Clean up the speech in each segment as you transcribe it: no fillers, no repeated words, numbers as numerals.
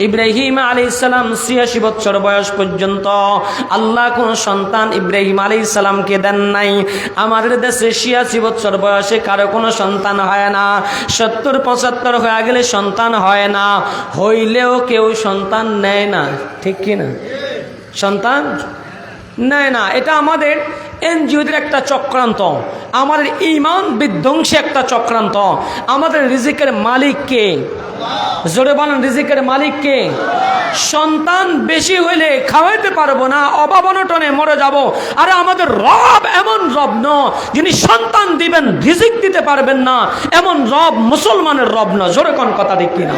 ইব্রাহিম আলাইহিস সালাম ৮৬ বছর বয়স পর্যন্ত আল্লাহ কোন সন্তান ইব্রাহিম আলাইহিস সালামকে দেন নাই। আমাদের দেশে ৮৬ বছর বয়সে কারো কোনো সন্তান হয় না, ৭০-৭৫ হয়ে গেলে সন্তান হয় না, হইলেও কেউ সন্তান নেয় না, ঠিক কি না? সন্তান নেয় না। এটা আমাদের এনজিওদের একটা চক্রান্ত, আমাদের ঈমান বিধ্বংসী একটা চক্রান্ত। আমাদের রিজিকের মালিক কে? জোরে বলেন, রিজিকের মালিক কে? সন্তান বেশি হইলে খাওয়াইতে পারবো না, অভাব অনটনে মরে যাব। আর আমাদের রব এমন রব ন যিনি সন্তান দিবেন রিজিক দিতে পারবেন না, এমন রব মুসলমানের রব না। জোরে কোন কথা ঠিক কিনা?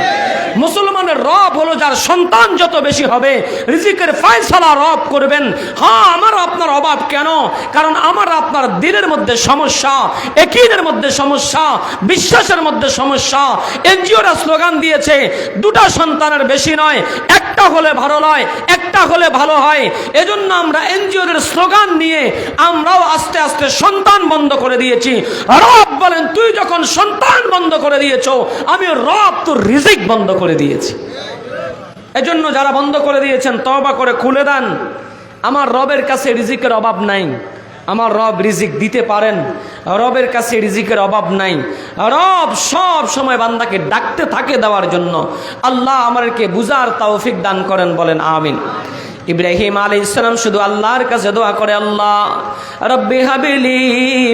মুসলমানের রব হলো যার সন্তান যত বেশি হবে রিজিকের ফয়সালা রব করবেন। হ্যাঁ, আমার আপনার অভাব কেন? কারণ আমার আপনার দিলের মধ্যে সমস্যা, ইয়াকিনের মধ্যে সমস্যা, বিশ্বাসের মধ্যে সমস্যা। এনজিওরা স্লোগান দিয়েছে দুটা সন্তানের বেশি নয়, একটা হলে ভালো নয়, একটা হলে ভালো হয়। এজন্য আমরা এনজিওদের স্লোগান নিয়ে আমরাও আস্তে আস্তে সন্তান বন্ধ করে দিয়েছি। রব বলেন, তুই যখন সন্তান বন্ধ করে দিয়েছো, আমি রব তোর রিজিক বন্ধ করে দিয়েছি। এজন্য যারা বন্ধ করে দিয়েছেন তওবা করে খুলে দেন। আমার রবের কাছে রিজিকের অভাব নাই, আমার রব রিজিক দিতে পারেন, রবের কাছে রিজিকের অভাব নাই। রব সব সময় বান্দাকে ডাকতে থাকে দেওয়ার জন্য। আল্লাহ আমাদেরকে বুঝার তৌফিক দান করেন, বলেন আমিন। ইব্রাহিম আলাইহিস সালাম শুধু আল্লাহর কাছে দোয়া করে, আল্লাহ রব্বি হাবিলি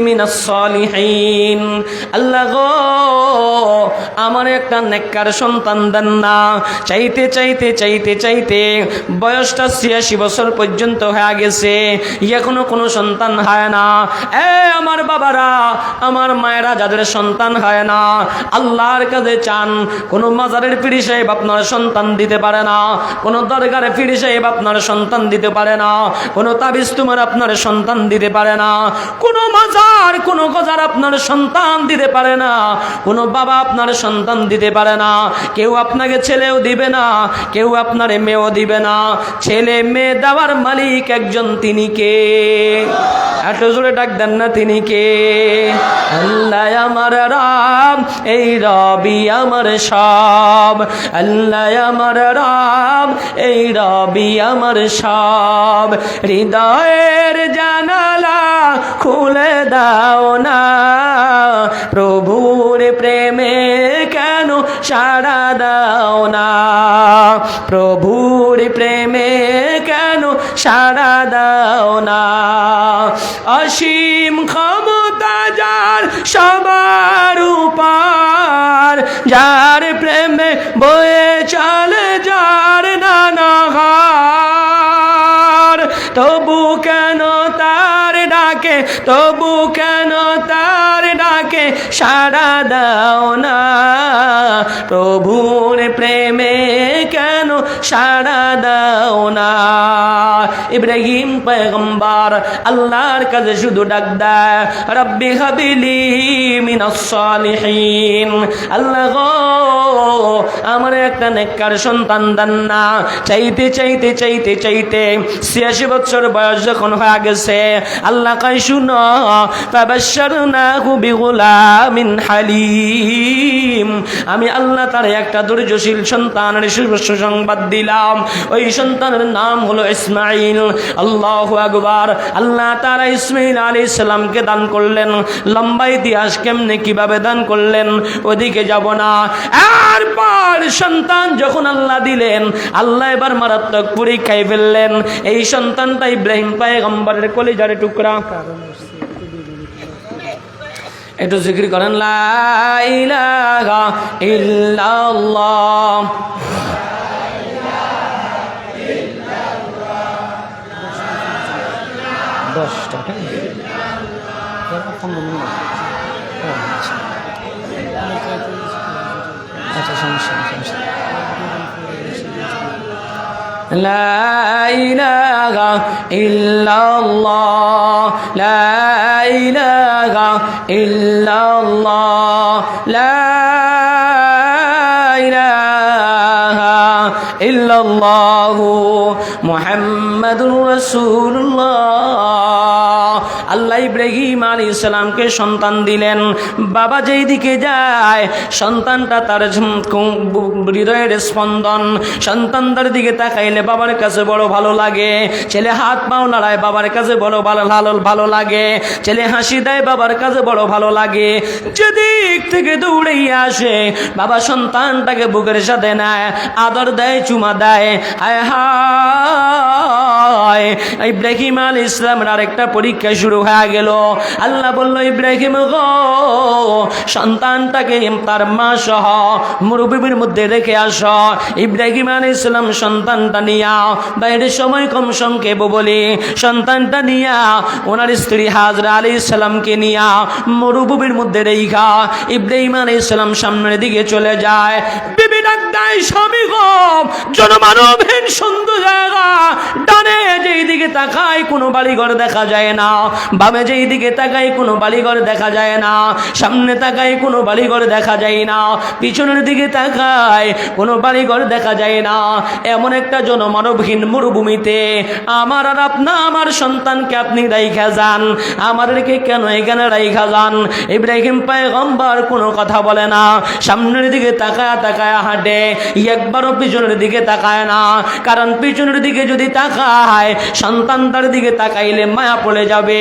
মিনাস সালিহিন, আল্লাহ গো আমার একটা নেককার সন্তান দেন না। চাইতে চাইতে চাইতে চাইতে বয়সটা ৮৬ বছর পর্যন্ত হয়ে গেছে, এখনো কোনো সন্তান হয় না। আমার বাবারা, আমার মায়েরা যাদের সন্তান হয় না, আল্লাহর কাছে চান। কোনো মাজারের পীর সাহেব আপনার সন্তান দিতে পারে না, কোনো দরগার পীর সাহেব আপনার সন্তান দিতে পারে না, কোনো তাবিজ তোমার আপনার সন্তান দিতে পারে না, কোনো মাজার কোনো গজার আপনার সন্তান দিতে পারে না, কোনো বাবা আপনার সন্তান দিতে পারে না। কেউ আপনাকে ছেলেও দিবে না, কেউ আপনার মেয়েও দিবে না। ছেলে মেয়ে দেওয়ার মালিক একজন, তিনি কে? এত জোরে ডাক দেন না, তিনি কে? আল্লাহ আমার রব, এই রবি আমার সব। আল্লাহ আমার রব, এই রবি আমার সব। হৃদয়ের জানালা খুলে দাও না, প্রভুর প্রেমে কেন সাড়া দাও না, প্রভুর প্রেমে কেন সাড়া দাও না। অসীম ক্ষমতা যার সবার উপর, যার প্রেমে বয়ে চলে যার নানাহার, তবু কেন তার ডাকে, তবু কেন তার ডাকে সাড়া দাও না, প্রভুর প্রেমে কেন সাড়া দাও না। ইব্রাহিম পয়গম্বর আল্লাহর কাছে শুধু ডাক দেয়, রব্বি হাবিলি মিনাস সালিহিন, আল্লাহ গো আমার একটা নেককার সন্তান দেন না। চাইতে চাইতে চাইতে চাইতে ৮৬ বছর বয়স যখন হয়ে গেছে, আল্লাহ কয় শুনো, ফাবাশশারনাহু বিগুলামিন হালিম, আমি আল্লাহ তার একটা ধৈর্যশীল সন্তানের সুসংবাদ দিলাম। ওই সন্তানের নাম হলো ইসমাঈল। আল্লাহু আকবার। আল্লাহ তাআলা ইসমাঈল আলাইহিস সালামকে দান করলেন। লম্বা ইতিহাস কেমনে কিভাবে দান করলেন ওদিকে যাব না। এরপর সন্তান যখন আল্লাহ দিলেন, আল্লাহ এবার মারাত্মক পরীক্ষায় ফেললেন। এই সন্তানটা ইব্রাহিম পয়গম্বরের কলিজার টুকরা। একটু জিকির করেন, লা ইলাহা ইল্লাল্লাহ। লা ইলাহা ইল্লাল্লাহ, লা ইলাহা ইল্লাল্লাহ, লা ইলাহা ইল্লাল্লাহু মুহাম্মাদুর রাসূলুল্লাহ। আল্লাহ ইব্রাহিম আলাইহিস সালামকে সন্তান দিলেন। বাবা যেই দিকে যায় সন্তানটা তার হৃদয়ের স্পন্দন। সন্তানদের দিকে তাকাইলে বাবার কাছে বড় ভালো লাগে। ছেলে হাত পাও নাড়ায় বাবার কাছে বড় ভালো লাগে। ছেলে হাসি দেয় বাবার কাছে বড় ভালো লাগে। যেদিক থেকে দৌড়াইয়া আসে বাবা সন্তানটাকে বুকের সাথে নেয়, আদর দেয়, চুমা দেয়। হায় হায়, ইব্রাহিম আলাইহিস সালামের আরেকটা পরীক্ষা শুরু হয়ে গেল। আল্লাহ বলল, ইব্রাহিম গো, সন্তানটাকে তার মা সহ মরুভূমির মধ্যে রেখে আস। ইব্রাহিম আলাইহিস সালাম সন্তানটা নিয়া, বাইরের সময় কম সংক্ষেপ বলি, সন্তানটা নিয়া ওনার স্ত্রী হাজরা আলাইহিস সালামকে নিয়া মরুভূমির মধ্যে রেখা ইব্রাহিম আলাইহিস সালাম সামনের দিকে চলে যায়। বিবি ডাক দেয়, স্বামী গো, জনমানবহীন সুন্দর জায়গা, ডানে যেই দিকে তাকায় কোনো বাড়িঘর দেখা যায় না, বামে যেই দিকে তাকায় কোনো বাড়িঘর দেখা যায় না, সামনে তাকায় কোনো বাড়িঘর দেখা যায় না, পিছনের দিকে তাকায় কোনো বাড়িঘর দেখা যায় না। এমন একটা জনমানবহীন মরুভূমিতে আমার আর আমার সন্তানকে আপনি রাইখা যান, আমাদেরকে কেন এখানে রাইখা যান? ইব্রাহিম পয়গম্বর কোনো কথা বলে না, সামনের দিকে তাকায় তাকায় হাঁটে, একবারও পিছনের দিকে তাকায় না। কারণ পিছনের দিকে যদি তাকায় সন্তানটার দিকে তাকাইলে মায়া পড়ে যাবে,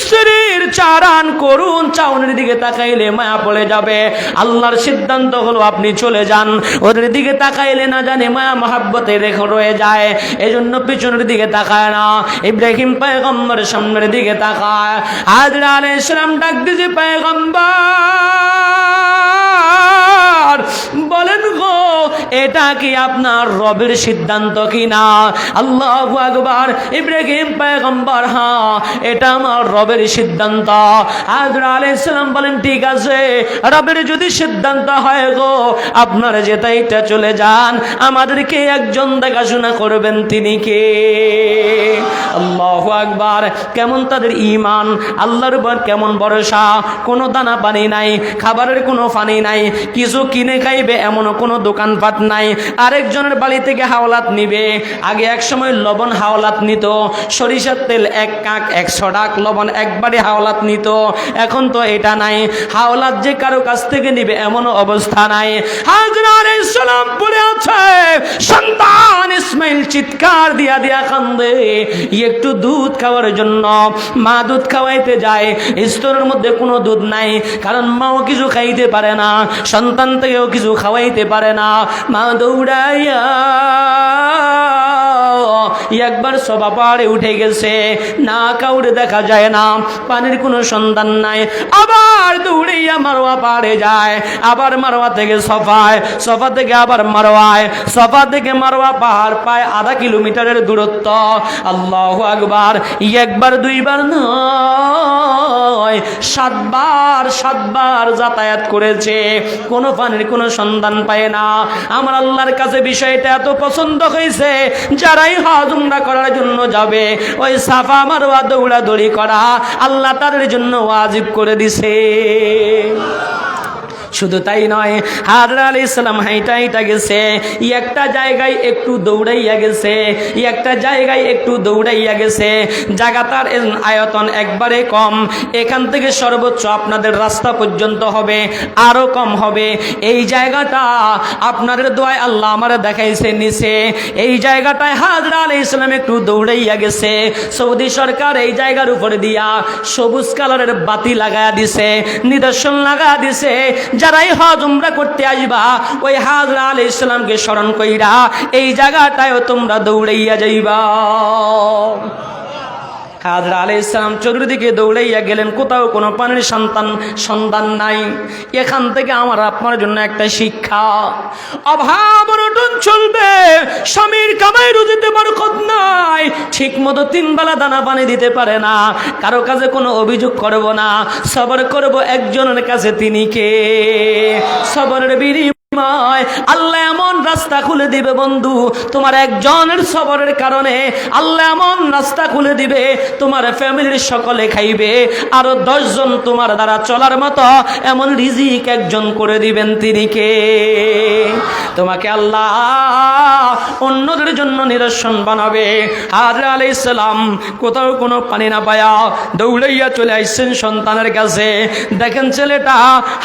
স্ত্রীর চারান করুন চাউনের দিকে তাকাইলে মায়া পড়ে যাবে। আল্লাহর সিদ্ধান্ত হলো আপনি চলে যান, ওদের দিকে তাকাইলে না জানে মায়া মহাব্বতে রেখে রয়ে যায়, এজন্য পিছনের দিকে তাকায় না। ইব্রাহিম পয়গম্বর সামনের দিকে তাকায়। হাজরা আলাইহিস সালাম ডাক দিয়েছে, পয়গম্বর বলেন গো, এটা কি আপনার রবের সিদ্ধান্ত কিনা? আল্লাহু আকবার। ইব্রাহিম পয়গম্বর, হ্যাঁ এটা আমার রবের সিদ্ধান্ত। হাজরা আলাইহিস সালাম বলেন, ঠিক আছে, রবের যদি সিদ্ধান্ত হয় গো, আপনারা যেটাইটা চলে যান, আমাদেরকে একজন দেখাশোনা করবেন, তিনি কে? আল্লাহু আকবার। কেমন তাদের ঈমান, আল্লাহর উপর কেমন ভরসা। কোনো দানা পানি নাই, খাবারের কোনো পানি নাই, কিছু কিনে খাইবে এমনও কোনো দোকানপাট নাই। আরেকজনের বাড়ি থেকে হাওলাত নিবে। আগে এক সময় লবণ হাওলাত নিত, সরিষার তেল 1 কাক 100 টাকা, লবণ একবারে হাওলাত নিত। এখন তো এটা নাই, হাওলাত যে কারো কাছ থেকে নিবে এমনও অবস্থা নাই। হাজরা আলাইহিস সালাম পড়ে আছে, সন্তান ইসমাইল চিৎকার দিয়া দিয়া কান্দে একটু দুধ খাওয়ার জন্য। মা দুধ খাওয়াইতে যায়, স্তরের মধ্যে কোনো দুধ নাই, কারণ মাও কিছু খাইতে পারে না, সন্তান থেকেও কিছু খাওয়াইতে পারে না। মা দৌড়াইয়া একবার সবা পাড়ে উঠে গেছে, না কাউরে দেখা যায় না, পানির কোনো সন্ধান নাই। আবার দৌড়াইয়া মারোয়া পাড়ে যায়, আবার মারোয়া থেকে সফায়, সফা থেকে আবার মারোয়ায়, সফা থেকে মারোয়া পাহাড় পায় 1/2 কিলোমিটারের দূরত্ব। আল্লাহু আকবার। একবার দুইবার নয়, 7বার যাতায়াত করেছে, কোনো পানির কোনো সন্ধান পায় না। আমার আল্লাহর কাছে বিষয়টা এত পছন্দ হয়েছে, যারাই হজ উমরা করার জন্য যাবে ওই সাফা মারওয়া দৌড়াদৌড়ি করা আল্লাহ তাদের জন্য ওয়াজিব করে দিছে। শুধু তাই নয়, হাজরা আলাইহিস সালাম হাইটা গেছে, একটা জায়গায় একটু দৌড়াইয়া গেছে, একটা জায়গায় একটু দৌড়াইয়া গেছে। জায়গাটার আয়তন একবারে কম, এখান থেকে সর্বোচ্চ আপনাদের রাস্তা পর্যন্ত হবে, আরো কম হবে। এই জায়গাটা আপনাদের দোয়ায় আল্লাহ আমারে দেখাইছে নিচে। এই জায়গাটায় হাজরা আলাইহিস সালাম একটু দৌড়াইয়া গেছে। সৌদি সরকার এই জায়গার উপরে দিয়া সবুজ কালারের বাতি লাগায়া দিছে, নিদর্শন লাগায়া দিছে, যারাই হজ উমরা করতে আসবা ওই হাজরা আলাইহিস সালামকে স্মরণ কইরা এই জায়গাটায় তোমরা দৌড়াইয়া যাইবা। হাজরা আলাইহিস সালাম চতুর্দিকে দৌড়াইয়া গেলেন, কোথাও কোনো পানির সন্ধান নাই। এখান থেকে আমার আপনার জন্য একটা শিক্ষা, অভাব অনটন চলবে, স্বামীর কামাই রুজিতে বরকত নাই, ঠিক মতো 3 বেলা দানা পানি দিতে পারে না, কারো কাছে কোনো অভিযোগ করব না, সবর করব একজনের কাছে, তিনি কে? সবরের বিনিময়ে আল্লাহ এমন রাস্তা খুলে দিবে বন্ধু, তোমার একজনের সবরের কারণে আল্লাহ এমন রাস্তা খুলে দিবে, তোমার ফ্যামিলির সকলে খাইবে, আরো 10 জন তোমার দ্বারা চলার মতো এমন রিজিক একজন করে দিবেন। তিনি কে? তোমাকে আল্লাহ অন্যদের জন্য নিদর্শন বানাবে। হাজরা আলাইহিস সালাম কোথাও কোনো পানি না পায়া দৌড়াইয়া চলে আসছেন সন্তানের কাছে। দেখেন ছেলেটা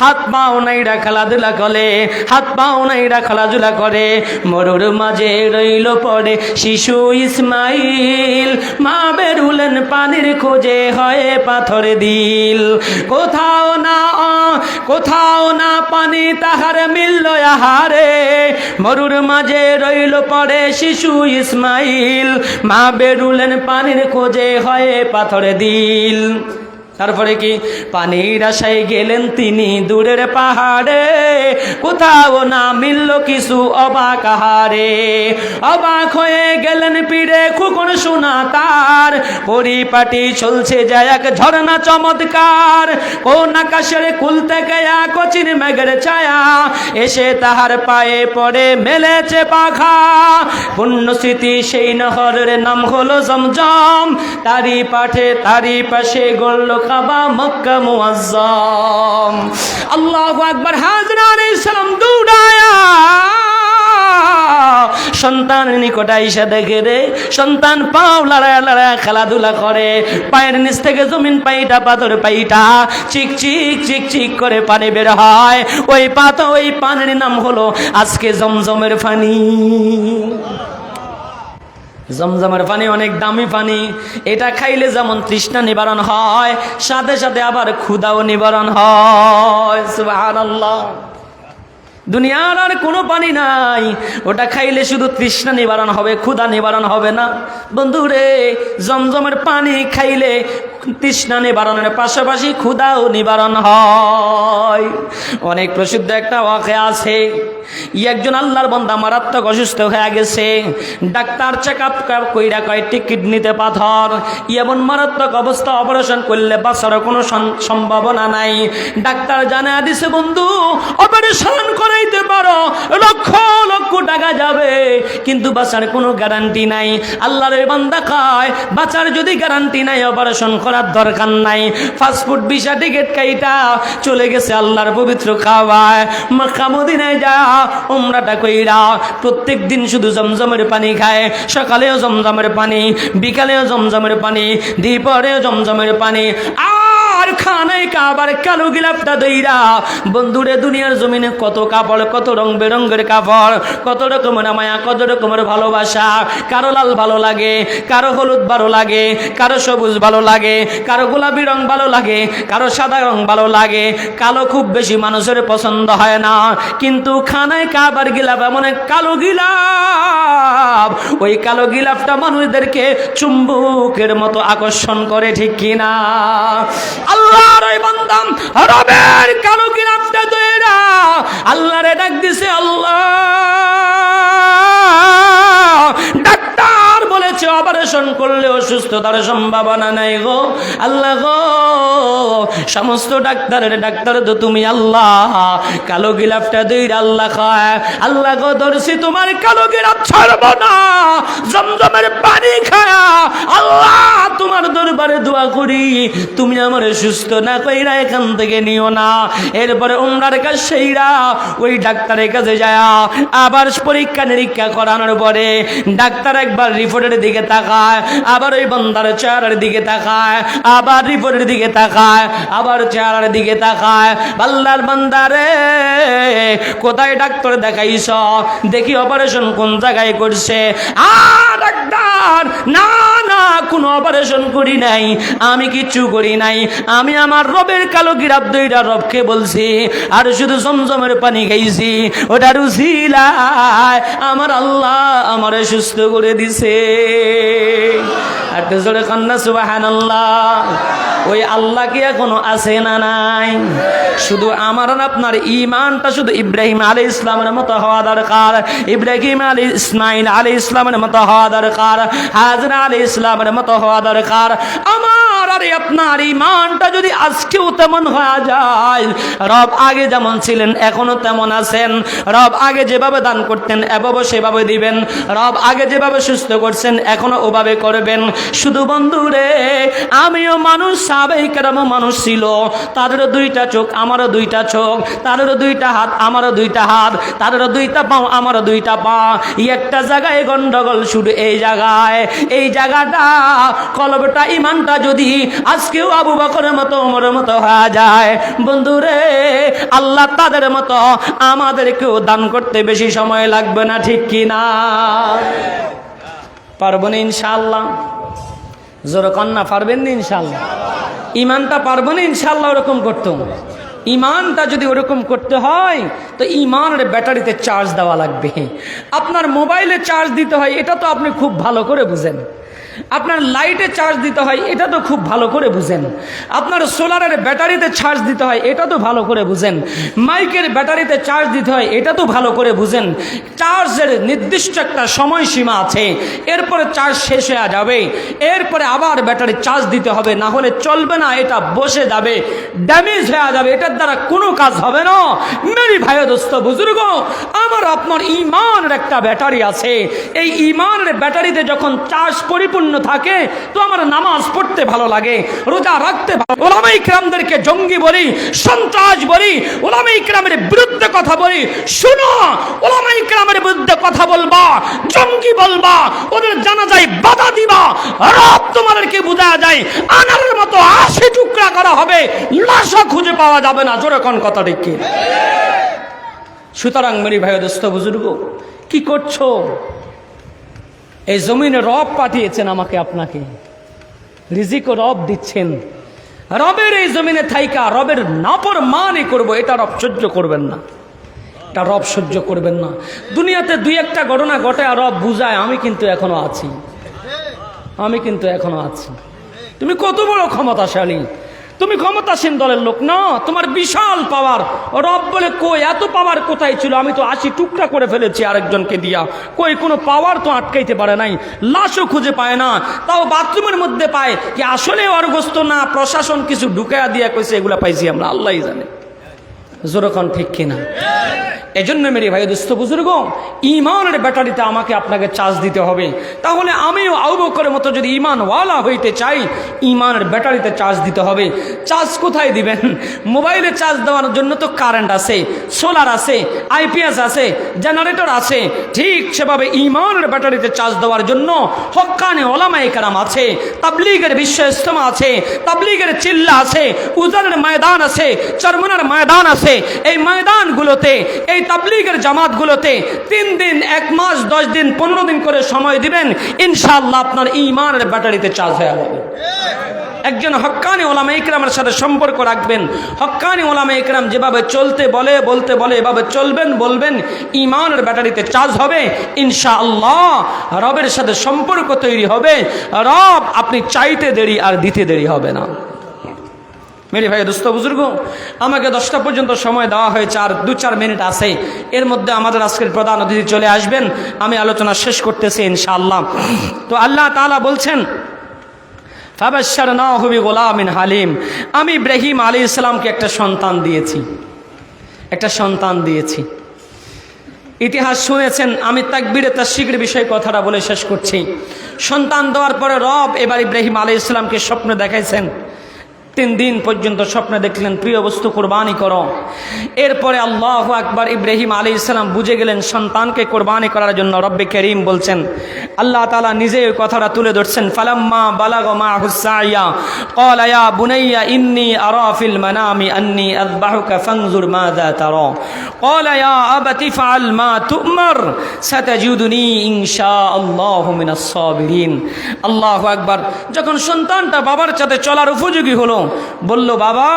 হাত পাও নাইরা খেলাধুলা করে, হাত পাও নাইরা খেলাধুলা করে, মরুর মাঝে রইল পড়ে শিশু ইসমাইল, মা বেরুলেন পানির খোঁজে হয়ে পাথর দিল, কোথাও না পানি তাহার মিলল আহারে, মরুর মাঝে রইল পড়ে শিশু ইসমাইল, মা বেরুলেন পানির খোঁজে হয়ে পাথর দিল। তারপরে কি? পানির আশায় গেলেন তিনি দূরের পাহাড়ে, কোথাও না মিলল কিছু অবাক আহারে, অবাক হয়ে গেলেন পীরে খুকন শোনা তার, পরিপাটি চলছে যায় এক ঝর্ণা চমৎকার, কোন আকাশের কুল থেকে কচিন মেঘের ছায়া এসে তাহার পায়ে পড়ে মেলেছে পাখা, পুণ্য স্মৃতি সেই নহরের নাম হলো জমজম, তারি পাশে গড়ল কাবা মক্কা মুআজ্জম। আল্লাহু আকবার। হাজরা আলাইহিস সালাম দৌড়ায়া সন্তানের নিকট আইসা দেখে রে সন্তান পাও লড়ায় লড়ায় খেলাধুলা করে, পায়ের নিচ থেকে জমিন পাইটা পাথর পাইটা চিক চিক চিক চিক করে পানি বের হয়, ওই পানির নাম হলো আজকে জমজমের পানি। জমজমের পানি অনেক দামি পানি, এটা খাইলে যেমন তৃষ্ণা নিবারণ হয়, সাথে সাথে আবার ক্ষুধাও নিবারণ হয়। সুবহানাল্লাহ। দুনিয়ার আর কোনো পানি নাই, ওটা খাইলে শুধু তৃষ্ণা নিবারণ হবে, ক্ষুধা নিবারণ হবে না। বন্ধুরে, জমজমের পানি খাইলে তৃষ্ণা নিবারণের পাশাপাশি ক্ষুধাও নিবারণ হয়। অনেক প্রসিদ্ধ একটা ওয়াকিয়া আছে, একজন আল্লাহর বান্দা মারাত্মক অসুস্থ হয়ে গেছে, ডাক্তার চেক আপ কইরা কয়টি কিডনিতে পাথর, এমন মারাত্মক অবস্থা, অপারেশন করলে বাঁচার কোনো সম্ভাবনা নাই। ডাক্তার জানা দিছে বন্ধু অপারেশন করাইতে পারো, লক্ষ লক্ষ টাকা যাবে, কিন্তু বাঁচার কোনো গ্যারান্টি নাই। আল্লাহর বান্দা কয় বাঁচার যদি গ্যারান্টি নাই অপারেশন করার দরকার নাই। ফাস্টফুড ভিসা টিকিট কাইটা চলে গেছে আল্লাহর পবিত্র কাবায়, মক্কা মদিনায় যা উমরাটা কইরা প্রত্যেক দিন শুধু জমজমের পানি খায়, সকালেও জমজমের পানি, বিকালেও জমজমের পানি, দুপুরেও জমজমের পানি, আর খানায় কাবার কালো গিলাফটা দইরা। বন্ধুরে, দুনিয়ার জমিনে কত কাপড়, কত রং বেরঙ্গের কাপড়, কত রকমের মায়া, কত রকমের ভালোবাসা, কারো লাল ভালো লাগে, কারো হলুদ ভালো লাগে, কারো সবুজ ভালো লাগে, কারো গোলাপি রং ভালো লাগে, কারো সাদা রং ভালো লাগে, কালো খুব বেশি মানুষের পছন্দ হয় না, কিন্তু খানায় কাবার গিলাফ এমন এক কালো গিলাফ, ওই কালো গিলাফটা মানুষদেরকে চুম্বকের মতো আকর্ষণ করে, ঠিক কিনা? আল্লাহর ওই বান্দা রবের কালো গিলাফটা দইরা আল্লাহরে ডাক দিছে, আল্লাহ ডাক্তার বলেছে অপারেশন করলে অসুস্থতার সম্ভাবনা নাই গো, আল্লাহ গো সমস্ত ডাক্তারের ডাক্তার তো তুমি আল্লাহ, কালো গিলাফটা দইরা আল্লাহ কয়, আল্লাহ গো ধরছি তোমার কালো গিলাফ ছাড়ব না, জমজমের পানি খায়া আল্লাহ তোমার দরবারে দোয়া করি তুমি আমার সুস্থ না কইরা এখান থেকে নিও না। এরপরে উমরার কাজ সেইরা ওই ডাক্তারের কাছে যায়, আবার পরীক্ষা নিরীক্ষা করানোর পরে ডাক্তার একবার রিপোর্টের দিকে তাকায়, আবার ওই বান্দার চেহারার দিকে তাকায়, আবার রিপোর্টের দিকে তাকায়, আবার চেহারার দিকে তাকায়, আল্লাহর বান্দারে কোথায় ডাক্তার দেখাইছ, দেখি অপারেশন কোন জায়গায় করছে। ডাক্তার না না, কোনো অপারেশন করি নাই, আমি কিচ্ছু করি নাই, আমি আমার রবের কালো গিরাব দইরা রবকে বলছি, আর শুধু জমজমের পানি খাইছি, ওটার উসিলায় আমার আল্লাহ আমারে সুস্থ করে দিছে। আর জোরে কান্না সুবহানাল্লাহ। ওই আল্লাহ কি এখনো আছে না নাই? শুধু আমার আপনার ইমানটা শুধু ইব্রাহিম আলাইহিস সালামের মতো হওয়া দরকার, ইব্রাহিম ইসমাইল আলাইহিস সালামের মতো হওয়া দরকার, হাজরা আলাইহিস সালামের মতো হওয়া দরকার। আমার আর আপনার ইমানটা যদি আজকেও তেমন হয়ে যায়, রব আগে যেমন ছিলেন এখনো তেমন আছেন, রব আগে যেভাবে দান করতেন এভাবে সেভাবে দিবেন, রব আগে যেভাবে সুস্থ করছেন এখনো ওভাবে করবেন। শুধু বন্ধুরে, আমিও মানুষ, সাহাবায়ে কেরামও মানুষ ছিল, তাদেরও দুইটা চোখ আমারও দুইটা চোখ, তাদেরও দুইটা হাত আমারও দুইটা হাত, তাদেরও দুইটা পাও আমারও দুইটা পা। একটা জায়গায় গন্ডগোল শুধু এই জায়গায়, এই জায়গাটা কলবটা ইমানটা যদি আজকেও আবু বকরের মতো ওমরের মতো হয়ে যায়, বন্ধুরে আল্লাহ তাদের মতো আমাদেরকেও দান করতে বেশি সময় লাগবে না, ঠিক কি না? পারবো না ইনশাআল্লাহ? জোর কন্যা পারবেন না ইনশাআল্লাহ? ইমানটা পারবো না ইনশাআল্লাহ ওরকম করতে? ইমানটা যদি ওরকম করতে হয় তো ইমানের ব্যাটারিতে চার্জ দেওয়া লাগবে। আপনার মোবাইলে চার্জ দিতে হয় এটা তো আপনি খুব ভালো করে বুঝেন, আপনার লাইটে চার্জ দিতে হয় এটা তো খুব ভালো করে বুঝেন, আপনার সোলারের ব্যাটারিতে চার্জ দিতে হয় এটা তো ভালো করে বুঝেন, মাইকের ব্যাটারিতে চার্জ দিতে হয় এটা তো ভালো করে বুঝেন। চার্জের নির্দিষ্ট একটা সময়সীমা আছে, এরপরে চার্জ শেষ হয়ে যাবে, এরপরে আবার ব্যাটারি চার্জ দিতে হবে, না হলে চলবে না, এটা বসে যাবে, ড্যামেজ হয়ে যাবে, এটার দ্বারা কোনো কাজ হবে না। মেরি ভাই দোস্ত বুজুর্গ, আমার আপনার ইমানের একটা ব্যাটারি আছে, এই ইমানের ব্যাটারিতে যখন চার্জ পরিপূর্ণ থাকে তো আমার নামাজ পড়তে ভালো লাগে, রোজা রাখতে ভালো। ওলামায়ে কেরামদেরকে জঙ্গি বলি, সন্ত্রাস বলি, ওলামায়ে কেরামের বিরুদ্ধে কথা বলি, শুনো, ওলামায়ে কেরামের বিরুদ্ধে কথা বলবা, জঙ্গি বলবা, ওদের জানাজায় বাধা দিবা, রব তোমাদেরকে বুঝা যায় আনারের মতো 80 টুকরা করা হবে, লাশও খুঁজে পাওয়া যাবে না। জোরে কোন কথা ঠিক কি? সুতরাং মেরি ভাই দোস্ত বুজুর্গ, কি করছো? এই জমিনে রব পাঠিয়েছেন আমাকে আপনাকে, রিজিকও রব দিচ্ছেন, রবের এই জমিনে থাইকা রবের নাফরমানি করব, এটা রব সহ্য করবেন না, এটা রব সহ্য করবেন না। দুনিয়াতে দুই একটা ঘটনা ঘটে আর রব বুঝায় আমি কিন্তু এখনো আছি, আমি কিন্তু এখনো আছি। তুমি কত বড় ক্ষমতাশালী, তুমি ক্ষমতাসীন দলের লোক না, তোমার বিশাল পাওয়ার। রব বলে কই এত পাওয়ার কোথায় ছিল? আমি তো 80 টুকরা করে ফেলেছি আরেকজনকে দিয়া, কই কোনো পাওয়ার তো আটকাইতে পারে নাই, লাশও খুঁজে পায় না, তাও বাথরুমের মধ্যে পায় কি আসলে অর্গস্ত না প্রশাসন কিছু ঢুকাইয়া দিয়া কইছে এগুলা পাইছি আমরা, আল্লাহই জানে। জোরখন ঠিক কিনা? এজন্য মেরে ভাই দোস্ত বুজুর্গ, ইমানের ব্যাটারিতে আমাকে আপনাকে চার্জ দিতে হবে। তাহলে আমিও আবু বকরের মতো যদি ইমানওয়ালা হইতে চাই, ইমানের ব্যাটারিতে চার্জ দিতে হবে। চার্জ কোথায় দিবেন? মোবাইলে চার্জ দেওয়ার জন্য তো কারেন্ট আছে, সোলার আছে, আইপিএস আছে, জেনারেটর আছে, ঠিক সেভাবে ইমানের ব্যাটারিতে চার্জ দেওয়ার জন্য হক্কানি ওলামায়ে কেরাম আছে, তাবলীগের বিশ্ব ইজতেমা আছে, তাবলীগের চিল্লা আছে, উজানের ময়দান আছে, চরমনার ময়দান আছে। এই ময়দানগুলোতে, এই তাবলীগের জামাতগুলোতে 3 দিন, 1 মাস, 10 দিন, 15 দিন করে সময় দিবেন, ইনশাআল্লাহ আপনার ঈমানের ব্যাটারিতে চার্জ হয়ে যাবে। একজন হক্কানি ওলামা ইকরামের সাথে সম্পর্ক রাখবেন, হক্কানি ওলামা ইকরাম যেভাবে চলতে বলে, বলতে বলে এভাবে চলবেন, বলবেন, ঈমানের ব্যাটারিতে চার্জ হবে ইনশাআল্লাহ। রবের সাথে সম্পর্ক তৈরি হবে, রব আপনি চাইতে দেরি আর দিতে দেরি হবে না। মেরে ভাই দোস্ত বুজুর্গ, আমাকে 10টা পর্যন্ত সময় দেওয়া হয়েছে, আর 2-4 মিনিট আছে, এর মধ্যে আমাদের আজকের প্রধান অতিথি চলে আসবেন, আমি আলোচনা শেষ করতেছি ইনশাআল্লাহ। তো আল্লাহ তাআলা বলছেন, ফাবাশশারনাহু বিগুলামিন হালিম, আমি ইব্রাহিম আলাইহিস সালামকে একটা সন্তান দিয়েছি, একটা সন্তান দিয়েছি। ইতিহাস শুনেছেন, আমি তাকবীরে তাশরিকের বিষয়ে কথাটা বলে শেষ করছি। সন্তান দেওয়ার পরে রব এবার ইব্রাহিম আলাইহিস সালামকে স্বপ্ন দেখাইছেন, 3 দিন পর্যন্ত স্বপ্নে দেখলেন প্রিয় বস্তু কোরবানি করো। এরপরে আল্লাহু আকবার, ইব্রাহিম আলাইহিস সালাম বুঝে গেলেন সন্তানকে কোরবানি করার জন্য রব্বে কারীম বলছেন, আল্লাহ তাআলা নিজে ওই কথাটা তুলে ধরছেন, ফালাম্মা বালাগা মাহুস সাইয়া ক্বালা ইয়া বুনাইয়া ইন্নী আরা ফিল মানামি আন্নী আযবাহুকা ফানজুর মাযা তারা ক্বালা ইয়া আবাতি ফাআল মা তু'মার সাতাজিদুনি ইনশাআল্লাহু মিনাস সাবিরিন। আল্লাহু আকবার। যখন সন্তানটা বাবার সাথে চলার উপযোগী হলো, বলল, বাবা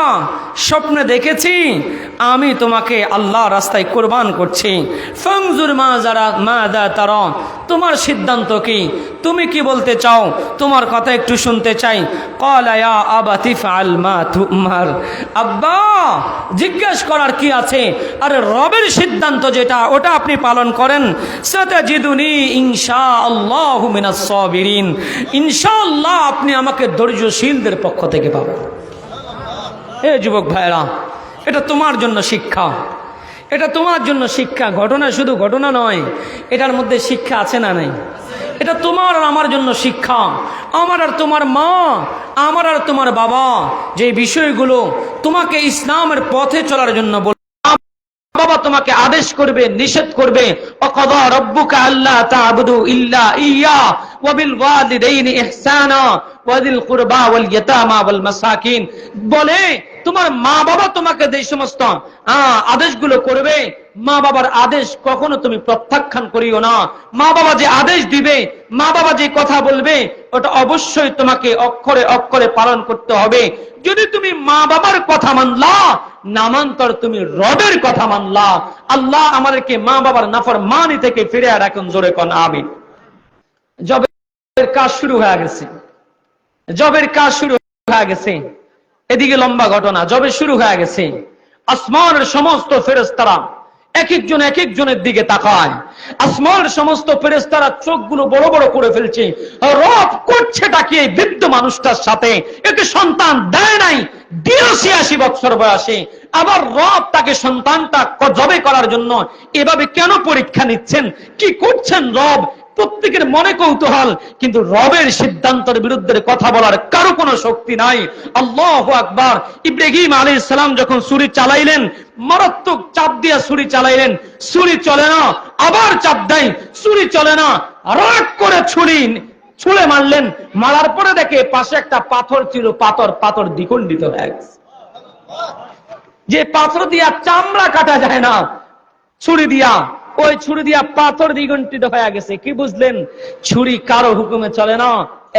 স্বপ্নে দেখেছি আমি তোমাকে আল্লাহ রাস্তায় কোরবান করছি, ফানজুর মাযা তারা, তোমার সিদ্ধান্ত কি? তুমি কি বলতে চাও? তোমার কথা একটু শুনতে চাই। ক্বালা ইয়া আবাতি ফাআল মা তুমার। আব্বা, জিজ্ঞেস করার কি আছে? আরে রবের সিদ্ধান্ত যেটা, ওটা আপনি পালন করেন। সাতাজিদুনি ইনশাআল্লাহু মিনাস সাবিরিন। ইনশাআল্লাহ আপনি আমাকে ধৈর্যশীলদের পক্ষ থেকে পাবেন। হে যুবক ভাইরা, এটা তোমার জন্য শিক্ষা, এটা তোমার জন্য শিক্ষা। ঘটনা শুধু ঘটনা নয়, এটার মধ্যে শিক্ষা আছে না নাই? এটা তোমার আর আমার জন্য শিক্ষা। আমার আর তোমার মা, আমার আর তোমার বাবা যে বিষয়গুলো তোমাকে ইসলামের পথে চলার জন্য বাবা তোমাকে আদেশ করবে, নিষেধ করবে, ওয়াকাদা রাব্বুকা আল্লা তা'বুদু ইল্লা ইয়্যা ওয়া বিল ওয়ালিদাইনি ইহসানা ওয়া যিল কুরবা ওয়াল ইয়াতামা ওয়াল মাসাকিন, বলে তোমার মা বাবা তোমাকে যে সমস্ত আদেশগুলো করবে, মা বাবার আদেশ কখনো তুমি প্রত্যাখ্যান করিও না। মা বাবা যে আদেশ দিবে, মা বাবা যে কথা বলবে, ওটা অবশ্যই তোমাকে অক্ষরে অক্ষরে পালন করতে হবে। যদি তুমি মা বাবার কথা মানলা, নামান্তর তুমি রবের কথা মানলা। আল্লাহ আমাদেরকে মা বাবার নাফরমানি থেকে ফিরে রাখুন। জোরে কোন আমিন। জবের কাজ শুরু হয়ে গেছে, জবের কাজ শুরু হয়ে গেছে। এদিকে লম্বা ঘটনা, জবে শুরু হয়ে গেছে। আসমানের সমস্ত ফেরেশতারা এক একজনের দিকে তাকায়। আসমানের সমস্ত ফেরেশতারা চোখগুলো বড় বড় করে ফেলছে। রব করছে তাকে এই বৃদ্ধ মানুষটার সাথে, একে সন্তান দেয় নাই, ৮২ বছর বয়সে, আবার রব তাকে সন্তানটা জবে করার জন্য এভাবে কেন পরীক্ষা নিচ্ছেন? কি করছেন রব? প্রত্যেকের মনে কৌতূহল, কিন্তু রবের সিদ্ধান্তের বিরুদ্ধে কথা বলার কারো কোনো শক্তি নাই। আল্লাহু আকবার। ইব্রাহিম আলাইহিস সালাম যখন ছুরি চালাইলেন, মারাত্মক চাপ দিয়ে ছুরি চালাইলেন, ছুরি চলে না, আবার চাপ দেয়, ছুরি চলে না, রাগ করে ছুঁড়ে মারলেন। মারার পরে দেখে পাশে একটা পাথর ছিল, পাথর দ্বিখণ্ডিত হয়ে গেছে। যে পাথর দিয়া চামড়া কাটা যায় না, ছুরি দিয়া, ওই ছুরি দিয়া পাথর দ্বিখণ্ডিত হয়ে গেছে। কি বুঝলেন? ছুরি কারো হুকুমে চলে না,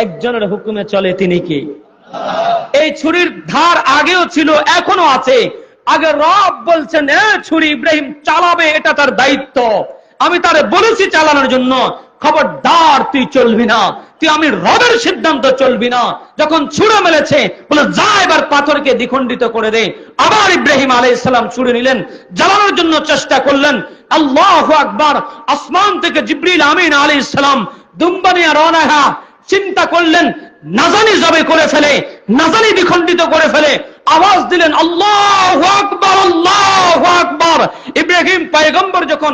একজনের হুকুমে চলে। তিনি কি? এই ছুরির ধার আগেও ছিল, এখনো আছে। আগে রব বলছেন, ছুরি ইব্রাহিম চালাবে, এটা তার দায়িত্ব, আমি তারে বলেছি চালানোর জন্য, খবরদার তুই চলবি না, তুই আমি রবের সিদ্ধান্ত চলবি না। যখন ছুড়ে মেলেছে, বলে যা এবার পাথরকে দ্বিখণ্ডিত করে দে। আবার ইব্রাহিম আলাইহিস সালাম ছুড়ে নিলেন, জ্বালানোর জন্য চেষ্টা করলেন। আল্লাহু আকবার। আসমান থেকে জিবরিল আমিন আলাইহিস সালাম দুম্বা নিয়ে রওনা হয়ে চিন্তা করলেন, না জানি জবে করে ফেলে, না জানি দ্বিখণ্ডিত করে ফেলে। আওয়াজ দিলেন, আল্লাহু আকবার, আল্লাহু আকবার। ইব্রাহিম পয়গম্বর যখন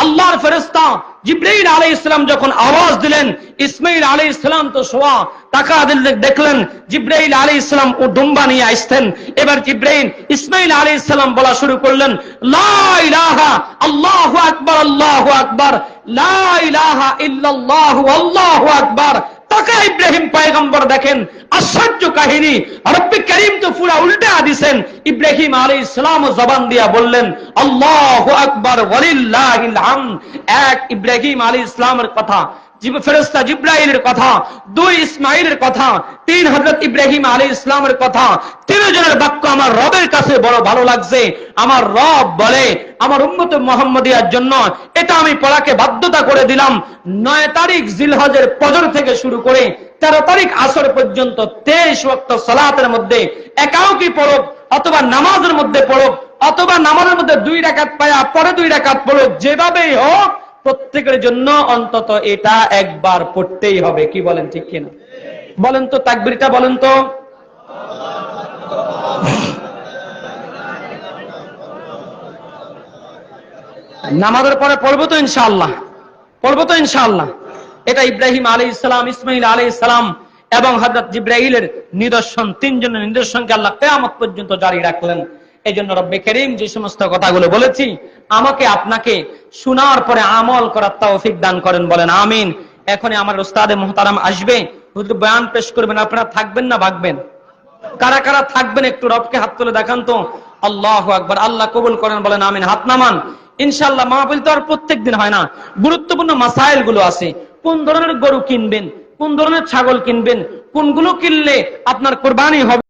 আল্লাহর ফেরেশতা জিবরাইল আলাইহিস সালাম যখন আওয়াজ দিলেন, ইসমাঈল আলাইহিস সালাম তো শোয়া, তাকা দেখলেন জিবরাইল আলাইহিস সালাম ও দুম্বা নিয়ে আসতেন। এবার জিবরাইল ইসমাঈল আলাইহিস সালাম বলা শুরু করলেন, লা ইলাহা, আল্লাহু আকবার, আল্লাহু আকবার, লা ইলাহা ইল্লাল্লাহু, আল্লাহু আকবার। তাকা ইব্রাহিম পয়গম্বর দেখেন আশ্চর্য কাহিনী। রব্বে করিম তো পুরা উল্টা দিয়েছেন। ইব্রাহিম আলাইহিস সালাম জবান দিয়া বললেন, আল্লাহু আকবার ওয়ালিল্লাহিল হামদ। এক, ইব্রাহিম আলাইহিস সালামের কথা, ফেরেশতা জিবরাইলের কথা, দুই, ইসমাঈলের কথা, তিন, হযরত ইব্রাহিম আলাইহিস সালামের কথা। তিনজনের বাক্য আমার রবের কাছে বড় ভালো লাগছে। আমার রব বলে আমার উম্মত মুহাম্মদিয়ার জন্য এটা আমি পড়াকে বাধ্যতা করে দিলাম। 9 তারিখ জিলহজের ফজর থেকে শুরু করে 13 তারিখ আসর পর্যন্ত 23 ওয়াক্ত সালাতের মধ্যে একাকি পড়ো, অথবা নামাজের মধ্যে পড়ো, অথবা নামাজের মধ্যে 2 রাকাত পায়া পরে 2 রাকাত পড়ো, যেভাবেই হোক প্রত্যেকের জন্য অন্তত এটা একবার পড়তেই হবে। কি বলেন, ঠিক কিনা? বলেন তো, তাকবীরটা বলেন তো। নামাজের পরে পড়বো তো ইনশাআল্লাহ, পড়বো তো ইনশাআল্লাহ। এটা ইব্রাহিম আলাইহিস সালাম, ইসমাঈল আলাইহিস সালাম এবং হযরত জিবরাইলের নিদর্শন, তিনজনের নিদর্শনকে আল্লাহ কিয়ামত পর্যন্ত জারি রাখলেন। এই জন্য রব্বে করিম যে সমস্ত কথাগুলো বলেছি, আমাকে আপনাকে শোনার পরে আমল করার তৌফিক দান করেন। বলেন আমিন। এখনই আমার উস্তাদে মুহতারাম আসবে, হুজুর বয়ান পেশ করবেন। আপনারা থাকবেন না ভাগবেন? কারা কারা থাকবেন একটু রবকে হাত তুলে দেখান তো। আল্লাহু আকবার। আল্লাহ কবুল করেন। বলেন আমিন। হাত নামান। ইনশাআল্লাহ মাহফিল তো আর প্রত্যেক দিন হয় না, গুরুত্বপূর্ণ মাসাইল গুলো আছে। কোন ধরনের গরু কিনবেন, কোন ধরনের ছাগল কিনবেন, কোনগুলো কিনলে আপনার কুরবানি হবে।